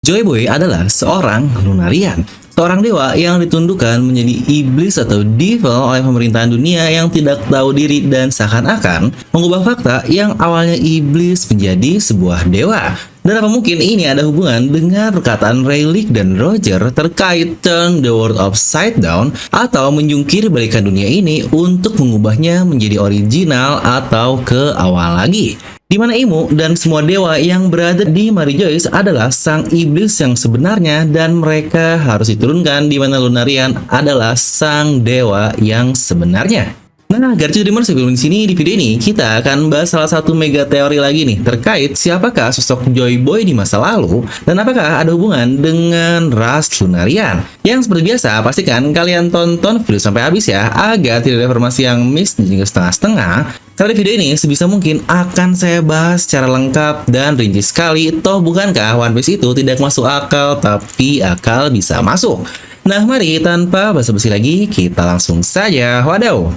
Joy Boy adalah seorang Lunarian, seorang dewa yang ditundukkan menjadi iblis atau devil oleh pemerintahan dunia yang tidak tahu diri dan seakan-akan mengubah fakta yang awalnya iblis menjadi sebuah dewa. Dan apa mungkin ini ada hubungan dengan perkataan Rayleigh dan Roger terkait turn the world upside down atau menjungkir balikan dunia ini untuk mengubahnya menjadi original atau ke awal lagi? Di mana Imu dan semua dewa yang berada di Mary Joyce adalah sang iblis yang sebenarnya dan mereka harus diturunkan, di mana Lunarian adalah sang dewa yang sebenarnya. Nah, Garcu Dreamers, sebelum di sini di video ini kita akan bahas salah satu mega teori lagi nih terkait siapakah sosok Joy Boy di masa lalu dan apakah ada hubungan dengan ras Lunarian. Yang seperti biasa, pastikan kalian tonton video sampai habis ya agar tidak ada informasi yang miss dan juga setengah-setengah. Karena video ini sebisa mungkin akan saya bahas secara lengkap dan rinci sekali. Toh bukankah One Piece itu tidak masuk akal tapi akal bisa masuk. Nah, mari tanpa basa-basi lagi kita langsung saja wadaw.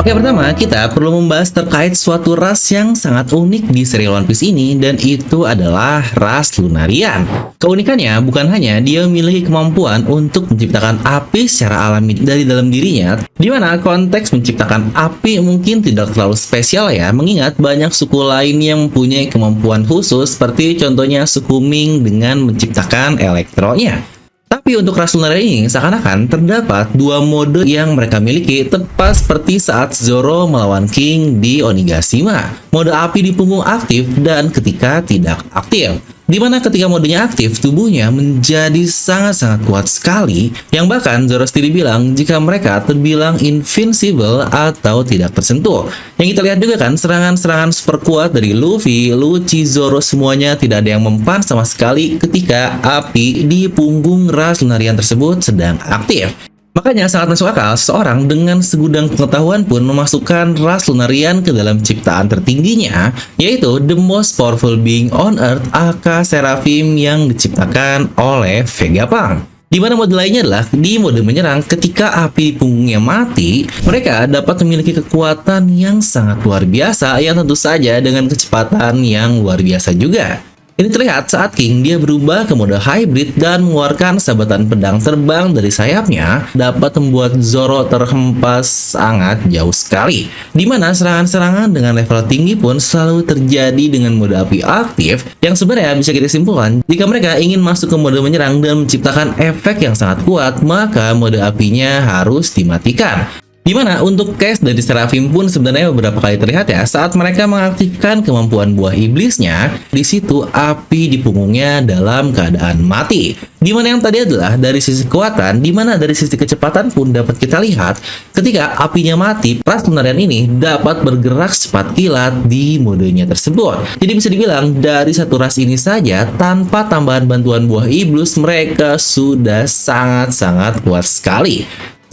Oke, pertama kita perlu membahas terkait suatu ras yang sangat unik di serial One Piece ini, dan itu adalah ras Lunarian. Keunikannya bukan hanya dia memiliki kemampuan untuk menciptakan api secara alami dari dalam dirinya, di mana konteks menciptakan api mungkin tidak terlalu spesial ya, mengingat banyak suku lain yang mempunyai kemampuan khusus, seperti contohnya suku Ming dengan menciptakan elektronya. Tapi untuk ras Lunarian ini seakan-akan terdapat dua mode yang mereka miliki, tepat seperti saat Zoro melawan King di Onigashima. Mode api di punggung aktif dan ketika tidak aktif. Dimana ketika modenya aktif, tubuhnya menjadi sangat-sangat kuat sekali, yang bahkan Zoro sendiri bilang jika mereka terbilang invincible atau tidak tersentuh. Yang kita lihat juga kan, serangan-serangan super kuat dari Luffy, Lucci, Zoro, semuanya tidak ada yang mempan sama sekali ketika api di punggung ras Lunarian tersebut sedang aktif. Makanya sangat masuk akal seseorang dengan segudang pengetahuan pun memasukkan ras Lunarian ke dalam ciptaan tertingginya, yaitu the most powerful being on earth, aka Seraphim, yang diciptakan oleh Vegapunk. Di mana mode lainnya adalah di mode menyerang. Ketika api di punggungnya mati, mereka dapat memiliki kekuatan yang sangat luar biasa, yang tentu saja dengan kecepatan yang luar biasa juga. Ini terlihat saat King dia berubah ke mode hybrid dan mengeluarkan sabatan pedang terbang dari sayapnya, dapat membuat Zoro terhempas sangat jauh sekali. Dimana serangan-serangan dengan level tinggi pun selalu terjadi dengan mode api aktif, yang sebenarnya bisa kita simpulkan jika mereka ingin masuk ke mode menyerang dan menciptakan efek yang sangat kuat, maka mode apinya harus dimatikan. Dimana untuk Cash dari Seraphim pun sebenarnya beberapa kali terlihat ya saat mereka mengaktifkan kemampuan buah iblisnya, di situ api di punggungnya dalam keadaan mati. Dimana yang tadi adalah dari sisi kekuatan, dimana dari sisi kecepatan pun dapat kita lihat ketika apinya mati, ras Lunarian ini dapat bergerak secepat kilat di modenya tersebut. Jadi bisa dibilang dari satu ras ini saja tanpa tambahan bantuan buah iblis mereka sudah sangat-sangat kuat sekali.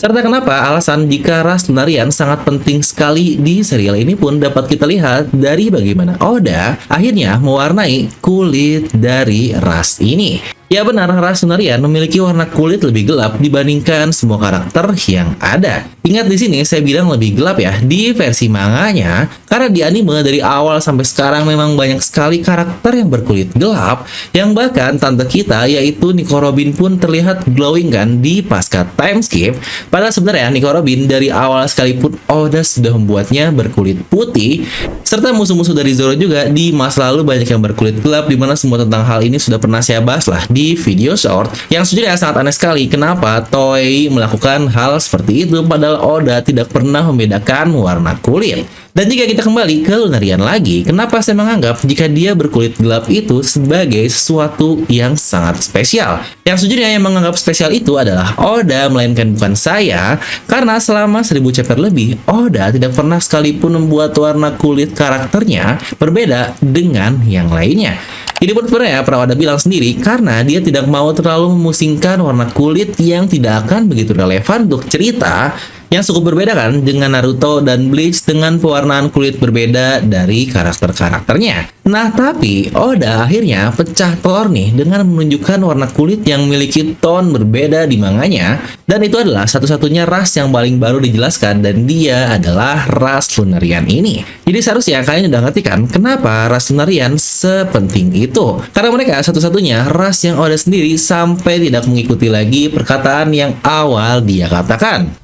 Serta kenapa alasan jika ras Lunarian sangat penting sekali di serial ini pun dapat kita lihat dari bagaimana Oda akhirnya mewarnai kulit dari ras ini. Ya benar, ras Lunarian memiliki warna kulit lebih gelap dibandingkan semua karakter yang ada. Ingat di sini saya bilang lebih gelap ya di versi manganya, karena di anime dari awal sampai sekarang memang banyak sekali karakter yang berkulit gelap, yang bahkan tante kita yaitu Nico Robin pun terlihat glowing kan di pasca time skip. Padahal sebenarnya Nico Robin dari awal sekalipun Oda sudah membuatnya berkulit putih, serta musuh-musuh dari Zoro juga di masa lalu banyak yang berkulit gelap, dimana semua tentang hal ini sudah pernah saya bahas lah di video short, yang sejujurnya sangat aneh sekali kenapa Toei melakukan hal seperti itu padahal Oda tidak pernah membedakan warna kulit. Dan jika kita kembali ke Lunarian lagi, kenapa saya menganggap jika dia berkulit gelap itu sebagai sesuatu yang sangat spesial? Yang sejujurnya yang menganggap spesial itu adalah Oda, melainkan bukan saya, karena selama 1000 chapter lebih, Oda tidak pernah sekalipun membuat warna kulit karakternya berbeda dengan yang lainnya. Ini pun sebenarnya pernah Oda bilang sendiri karena dia tidak mau terlalu memusingkan warna kulit yang tidak akan begitu relevan untuk cerita, yang cukup berbeda kan dengan Naruto dan Bleach dengan pewarnaan kulit berbeda dari karakter-karakternya. Nah, tapi Oda akhirnya pecah telur nih dengan menunjukkan warna kulit yang memiliki tone berbeda di manganya, dan itu adalah satu-satunya ras yang paling baru dijelaskan, dan dia adalah ras Lunarian ini. Jadi seharusnya kalian udah ngerti kan kenapa ras Lunarian sepenting itu. Karena mereka satu-satunya ras yang Oda sendiri sampai tidak mengikuti lagi perkataan yang awal dia katakan.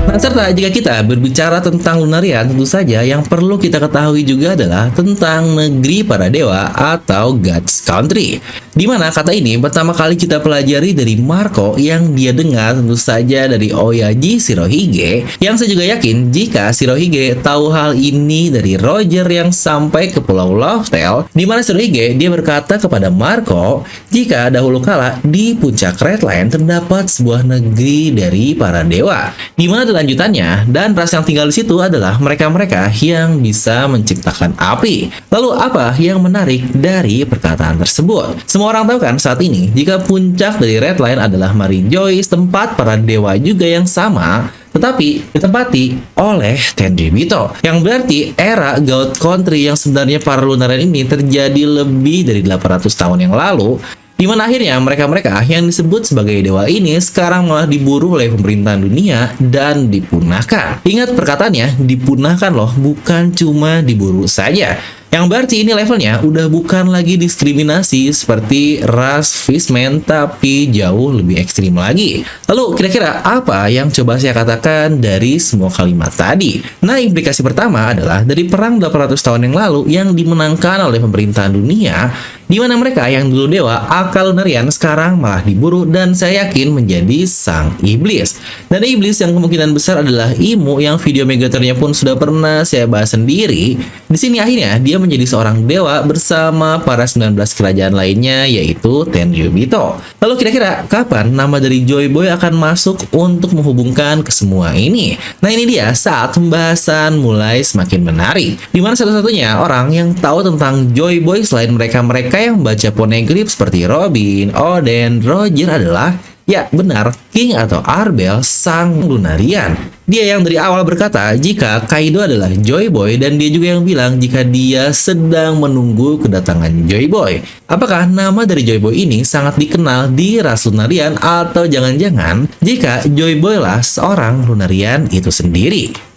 Nah, serta jika kita berbicara tentang Lunarian, tentu saja yang perlu kita ketahui juga adalah tentang negeri para dewa atau God's Country. Di mana kata ini pertama kali kita pelajari dari Marco yang dia dengar tentu saja dari Oyaji Shirohige, yang saya juga yakin jika Shirohige tahu hal ini dari Roger yang sampai ke Pulau Loftel, di mana Shirohige dia berkata kepada Marco jika dahulu kala di puncak Red Line terdapat sebuah negeri dari para dewa, di mana lanjutannya dan ras yang tinggal di situ adalah mereka-mereka yang bisa menciptakan api. Lalu apa yang menarik dari perkataan tersebut? Semua orang tahu kan saat ini jika puncak dari Red Line adalah Mary Joyce, tempat para dewa juga yang sama, tetapi ditempati oleh Tenryubito, yang berarti era God Country yang sebenarnya para Lunarian ini terjadi lebih dari 800 tahun yang lalu, di mana akhirnya mereka-mereka yang disebut sebagai dewa ini sekarang malah diburu oleh pemerintahan dunia dan dipunahkan. Ingat perkataannya, dipunahkan loh, bukan cuma diburu saja. Yang berarti ini levelnya udah bukan lagi diskriminasi seperti ras Fishman, tapi jauh lebih ekstrim lagi. Lalu kira-kira apa yang coba saya katakan dari semua kalimat tadi? Nah, implikasi pertama adalah dari perang 800 tahun yang lalu yang dimenangkan oleh pemerintahan dunia, di mana mereka yang dulu dewa akal Lunarian sekarang malah diburu dan saya yakin menjadi sang iblis. Dan iblis yang kemungkinan besar adalah Imu yang video Megatornya pun sudah pernah saya bahas sendiri. Di sini akhirnya dia menjadi seorang dewa bersama para 19 kerajaan lainnya, yaitu Tenryubito. Lalu kira-kira kapan nama dari Joy Boy akan masuk untuk menghubungkan ke semua ini? Nah, ini dia saat pembahasan mulai semakin menarik, dimana satu-satunya orang yang tahu tentang Joy Boy selain mereka-mereka yang membaca poneglyph seperti Robin, Oden, Roger adalah, ya benar, King atau Arbel, sang Lunarian. Dia yang dari awal berkata jika Kaido adalah Joy Boy, dan dia juga yang bilang jika dia sedang menunggu kedatangan Joy Boy. Apakah nama dari Joy Boy ini sangat dikenal di ras Lunarian, atau jangan-jangan jika Joy Boy lah seorang Lunarian itu sendiri?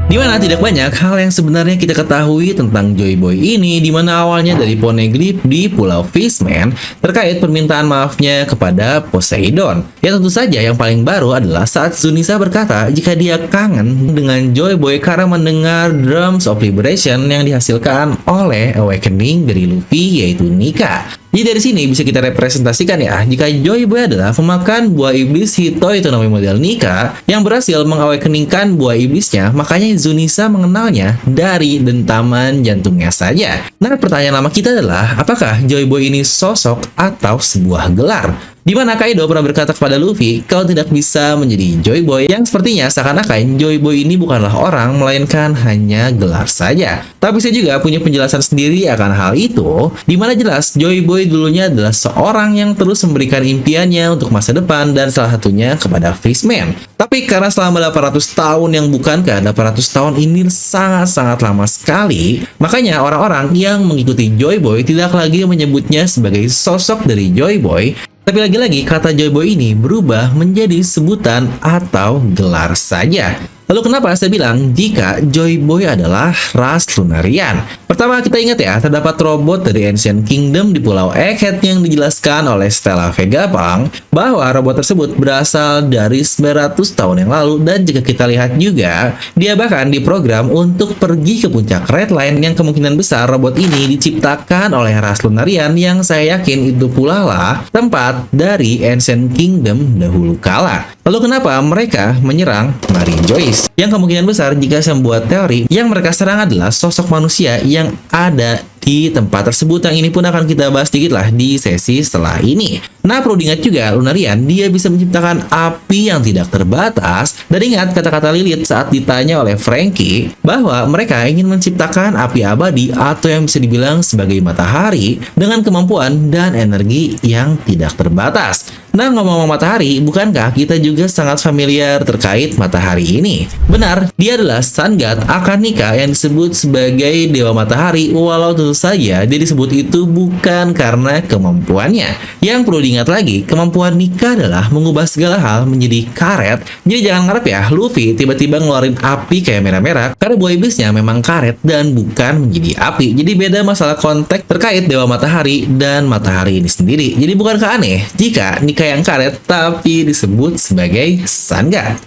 Dimana tidak banyak hal yang sebenarnya kita ketahui tentang Joy Boy ini, dimana awalnya dari poneglyph di Pulau Fishman terkait permintaan maafnya kepada Poseidon. Ya tentu saja yang paling baru adalah saat Zunisa berkata jika dia kangen dengan Joy Boy karena mendengar Drums of Liberation yang dihasilkan oleh Awakening dari Luffy, yaitu Nika. Jadi dari sini bisa kita representasikan ya, jika Joy Boy adalah pemakan buah iblis Hitoi Tonomi model Nika yang berhasil mengawakeningkan buah iblisnya, makanya Zunisa mengenalnya dari dentaman jantungnya saja. Nah, pertanyaan lama kita adalah, apakah Joy Boy ini sosok atau sebuah gelar? Di mana Kaido pernah berkata kepada Luffy, kau tidak bisa menjadi Joy Boy, yang sepertinya seakan-akan Joy Boy ini bukanlah orang, melainkan hanya gelar saja. Tapi saya juga punya penjelasan sendiri akan hal itu, di mana jelas Joy Boy dulunya adalah seorang yang terus memberikan impiannya untuk masa depan, dan salah satunya kepada Fishman. Tapi karena selama 800 tahun yang bukankah 800 tahun ini sangat-sangat lama sekali, makanya orang-orang yang mengikuti Joy Boy tidak lagi menyebutnya sebagai sosok dari Joy Boy, tapi lagi-lagi kata Joy Boy ini berubah menjadi sebutan atau gelar saja. Lalu kenapa saya bilang jika Joy Boy adalah ras Lunarian? Pertama kita ingat ya, terdapat robot dari Ancient Kingdom di Pulau Egghead yang dijelaskan oleh Stella Vegapunk bahwa robot tersebut berasal dari 900 tahun yang lalu, dan jika kita lihat juga, dia bahkan diprogram untuk pergi ke puncak Red Line, yang kemungkinan besar robot ini diciptakan oleh ras Lunarian yang saya yakin itu pula lah tempat dari Ancient Kingdom dahulu kala. Lalu kenapa mereka menyerang Mary Joyce? iblis. Yang kemungkinan besar jika saya membuat teori, yang mereka serang adalah sosok manusia yang ada di tempat tersebut. Yang ini pun akan kita bahas sedikit lah di sesi setelah ini. Nah, perlu diingat juga, Lunarian dia bisa menciptakan api yang tidak terbatas. Dan ingat kata-kata Lilith saat ditanya oleh Frankie bahwa mereka ingin menciptakan api abadi atau yang bisa dibilang sebagai matahari dengan kemampuan dan energi yang tidak terbatas. Nah, ngomong-ngomong matahari, bukankah kita juga sangat familiar terkait matahari ini? Benar, dia adalah Sun God Akanika yang disebut sebagai dewa matahari, walau tentu saja dia disebut itu bukan karena kemampuannya. Yang perlu diingat lagi, kemampuan Nika adalah mengubah segala hal menjadi karet. Jadi jangan ngarep ya, Luffy tiba-tiba ngeluarin api kayak merah-merah, karena buah iblisnya memang karet dan bukan menjadi api. Jadi beda masalah konteks terkait dewa matahari dan matahari ini sendiri. Jadi bukankah aneh jika Nika yang karet tapi disebut sebagai Sun God?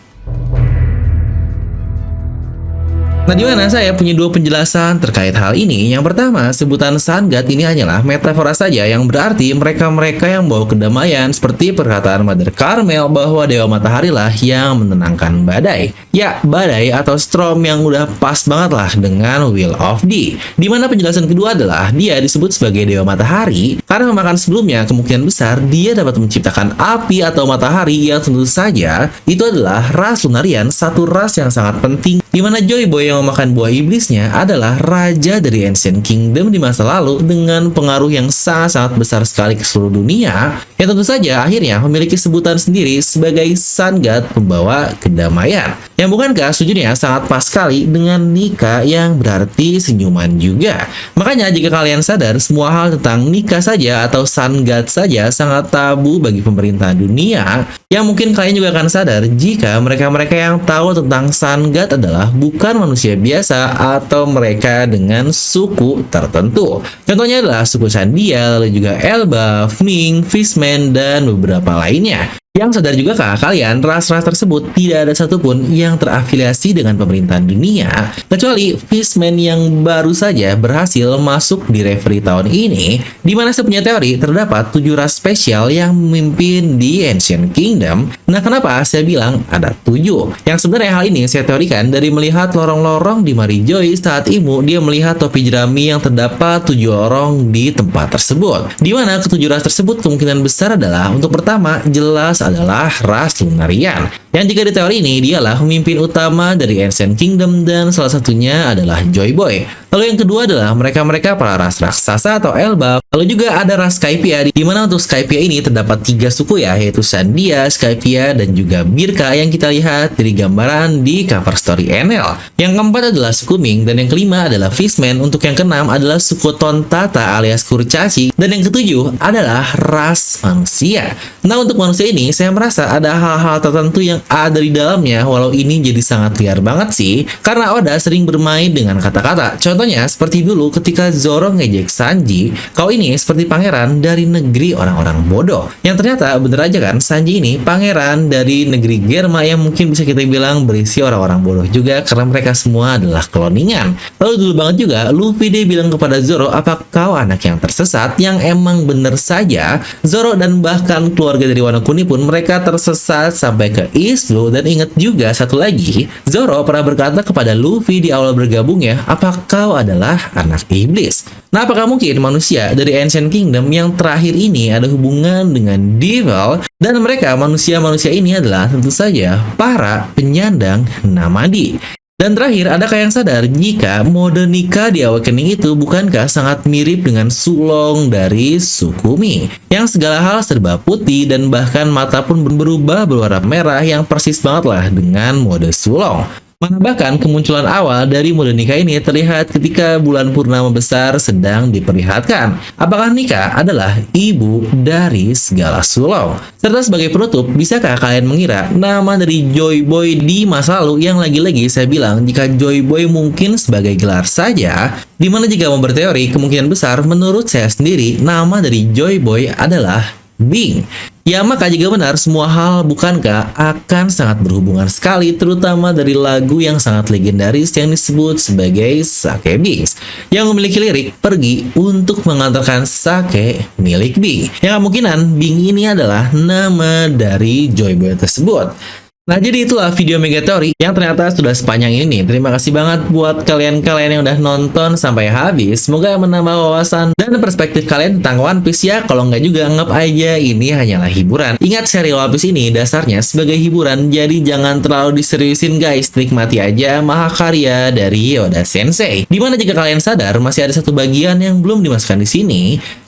Nah, di mana saya punya dua penjelasan terkait hal ini. Yang pertama, sebutan Sun God ini hanyalah metafora saja yang berarti mereka-mereka yang bawa kedamaian, seperti perkataan Mother Carmel bahwa dewa matahari lah yang menenangkan badai. Ya, badai atau storm yang udah pas banget lah dengan Will of D. Di mana penjelasan kedua adalah dia disebut sebagai dewa matahari karena memakan sebelumnya kemungkinan besar dia dapat menciptakan api atau matahari yang tentu saja itu adalah ras Lunarian, satu ras yang sangat penting di mana Joy Boy yang memakan buah iblisnya adalah raja dari Ancient Kingdom di masa lalu dengan pengaruh yang sangat-sangat besar sekali ke seluruh dunia, yang tentu saja akhirnya memiliki sebutan sendiri sebagai Sun God, pembawa kedamaian. Yang bukankah sejujurnya sangat pas sekali dengan Nika yang berarti senyuman juga. Makanya jika kalian sadar semua hal tentang Nika saja atau Sun God saja sangat tabu bagi pemerintah dunia, yang mungkin kalian juga akan sadar jika mereka-mereka yang tahu tentang Sun God adalah bukan manusia biasa atau mereka dengan suku tertentu. Contohnya adalah suku Sandia, lalu juga Elbaf, Ming, Fishman, dan beberapa lainnya. Yang sadar juga kah kalian, ras-ras tersebut tidak ada satupun yang terafiliasi dengan pemerintahan dunia, kecuali Fishman yang baru saja berhasil masuk di referee tahun ini, di mana saya punya teori terdapat 7 ras spesial yang memimpin di Ancient Kingdom. Nah, kenapa saya bilang ada 7? Yang sebenarnya hal ini saya teorikan dari melihat lorong-lorong di Mary Joy saat Imu dia melihat topi jerami yang terdapat 7 lorong di tempat tersebut. Di mana ketujuh ras tersebut kemungkinan besar adalah untuk pertama jelas adalah ras Lunarian, yang jika di teori ini dialah pemimpin utama dari Ancient Kingdom dan salah satunya adalah Joy Boy. Lalu yang kedua adalah mereka-mereka para ras raksasa atau Elbaf. Lalu juga ada ras Skypia, di mana untuk Skypia ini terdapat 3 suku ya, yaitu Sandia, Skypia, dan juga Birka yang kita lihat dari gambaran di cover story NL. Yang keempat adalah suku Ming, dan yang kelima adalah Fishman. Untuk yang keenam adalah suku Tontata alias Kurcaci, dan yang ketujuh adalah ras manusia. Nah, untuk manusia ini saya merasa ada hal-hal tertentu yang ada di dalamnya, walau ini jadi sangat liar banget sih, karena Oda sering bermain dengan kata-kata. Contohnya seperti dulu ketika Zoro ngejek Sanji, kau ini seperti pangeran dari negeri orang-orang bodoh. Yang ternyata bener aja kan, Sanji ini pangeran dari negeri Germa yang mungkin bisa kita bilang berisi orang-orang bodoh juga karena mereka semua adalah kloningan. Lalu dulu banget juga Luffy dia bilang kepada Zoro, apa kau anak yang tersesat? Yang emang bener saja, Zoro dan bahkan keluarga dari Wano Kuni pun mereka tersesat sampai ke East Blue. Dan ingat juga satu lagi, Zoro pernah berkata kepada Luffy di awal bergabungnya, apa kau adalah anak iblis? Nah, apakah mungkin manusia dari Ancient Kingdom yang terakhir ini ada hubungan dengan Devil, dan mereka manusia-manusia ini adalah tentu saja para penyandang Namadi? Dan terakhir, adakah yang sadar jika mode Nika di Awakening itu bukankah sangat mirip dengan Sulong dari suku Ming, yang segala hal serba putih dan bahkan mata pun berubah berwarna merah yang persis banget lah dengan mode Sulong. Mana bahkan kemunculan awal dari mode Nika ini terlihat ketika bulan purnama besar sedang diperlihatkan. Apakah Nika adalah ibu dari segala Sulong? Serta sebagai penutup, bisakah kalian mengira nama dari Joy Boy di masa lalu, yang lagi-lagi saya bilang jika Joy Boy mungkin sebagai gelar saja, dimana jika mau berteori kemungkinan besar menurut saya sendiri nama dari Joy Boy adalah Bing. Ya, maka jika benar semua hal bukankah akan sangat berhubungan sekali, terutama dari lagu yang sangat legendaris yang disebut sebagai Sake Bings, yang memiliki lirik pergi untuk mengantarkan sake milik Bing, yang kemungkinan Bing ini adalah nama dari Joy Boy tersebut. Nah, jadi itulah video Megateori yang ternyata sudah sepanjang ini nih. Terima kasih banget buat kalian-kalian yang udah nonton sampai habis. Semoga menambah wawasan dan perspektif kalian tentang One Piece ya. Kalau nggak juga anggap aja ini hanyalah hiburan. Ingat, serial One Piece ini dasarnya sebagai hiburan, jadi jangan terlalu diseriusin guys. Nikmati aja mahakarya dari Oda Sensei. Dimana jika kalian sadar masih ada satu bagian yang belum dimasukkan di sini,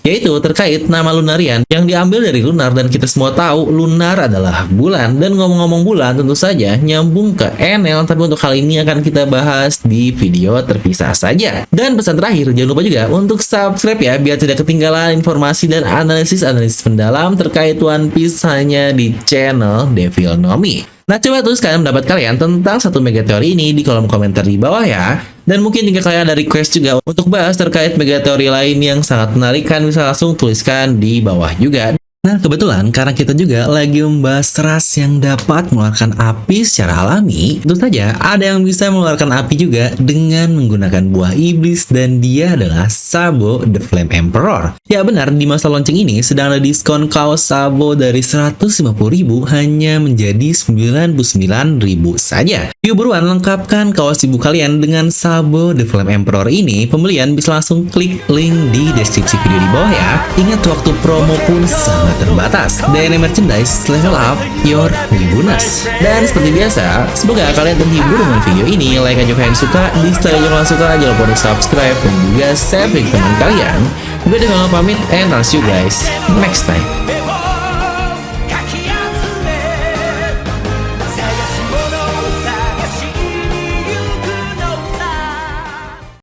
yaitu terkait nama Lunarian yang diambil dari lunar, dan kita semua tahu lunar adalah bulan. Dan ngomong-ngomong bulan, tentu saja nyambung ke Enel, tapi untuk kali ini akan kita bahas di video terpisah saja. Dan pesan terakhir, jangan lupa juga untuk subscribe ya, biar tidak ketinggalan informasi dan analisis-analisis mendalam terkait One Piece hanya di channel Devil Nomi. Nah, coba tulis kalian pendapat kalian tentang satu Megateori ini di kolom komentar di bawah ya. Dan mungkin jika kalian ada request juga untuk bahas terkait Megateori lain yang sangat menarik, kan bisa langsung tuliskan di bawah juga. Nah, kebetulan karena kita juga lagi membahas ras yang dapat mengeluarkan api secara alami, tentu saja ada yang bisa mengeluarkan api juga dengan menggunakan buah iblis, dan dia adalah Sabo The Flame Emperor. Ya benar, di masa launching ini sedang ada diskon kaos Sabo dari 150.000 hanya menjadi 99.000 saja. Yuk buruan lengkapkan kaos ibu kalian dengan Sabo The Flame Emperor ini. Pembelian bisa langsung klik link di deskripsi video di bawah ya. Ingat, waktu promo pun sangat terbatas. DNA merchandise, level up your wibuness. Dan seperti biasa, semoga kalian terhibur dengan video ini. Like aja kalian suka, dislike aja kalau suka, jangan lupa untuk subscribe dan juga share ke teman kalian. Gue dengan pamit, and I'll see you guys next time.